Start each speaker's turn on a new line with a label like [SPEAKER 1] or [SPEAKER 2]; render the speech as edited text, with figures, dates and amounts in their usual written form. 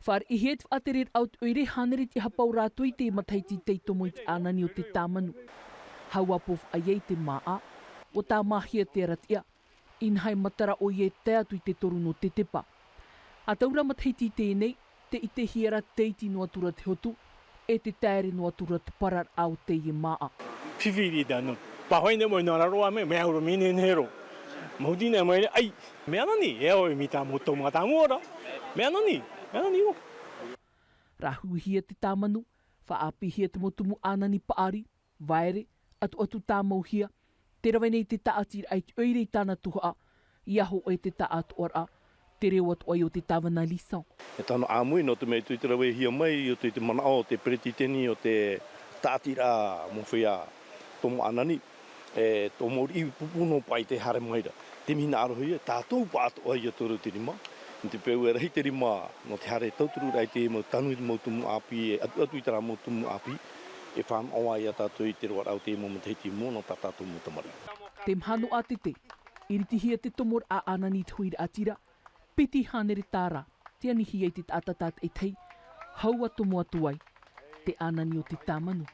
[SPEAKER 1] Whar I het whaterer out oire hanere te hapau rātui te matahiti te tomo I te anani o te Tamanu. Hauapof a iei te maa, o tā mahia te ratia, inhai matara o ie te atu I te toru no te tepa. A taura matahiti tēnei, te I te hiera teiti no atura te hotu, e te tāre no atura te parar au teie maa.
[SPEAKER 2] Whiwhiri tanu, pahoine mo ina raroa me, mea uro mine nero. Maudina mo ai, mea nani, e oi mita mo tō mga tāmuara, mea nani o.
[SPEAKER 1] Rahuhia te Tamanu, whaapihia te motumu anani paari, vaere, atu tā mauhia, te rawenei te taatira ai te oire I tāna tuhaa, iaho e te taat ora, te reo atu ai o te tawana lisau.
[SPEAKER 3] E tāna āmui no te mei tui te rawe hia mai, o te manao, te peretiteni, o te taatira mo whia tomo anani, e tō mori I pupuno pai te hare maira. Te mina arohia, tātou pātu ai o tōru te rima, te peu e rahi te rima, no te hare tauturu rai te mo tanu I te mautumu api, atu I tara mautumu api, e wham awai a tātou I te roa au te mo matahiti mo no tātou mo tamari.
[SPEAKER 1] Te mhano a te, iritihia te tomor a anani te huira atira, piti hanere tāra, te anihi ai te tātatat e tei, haua tomo atu ai, te anani o te Tamanu.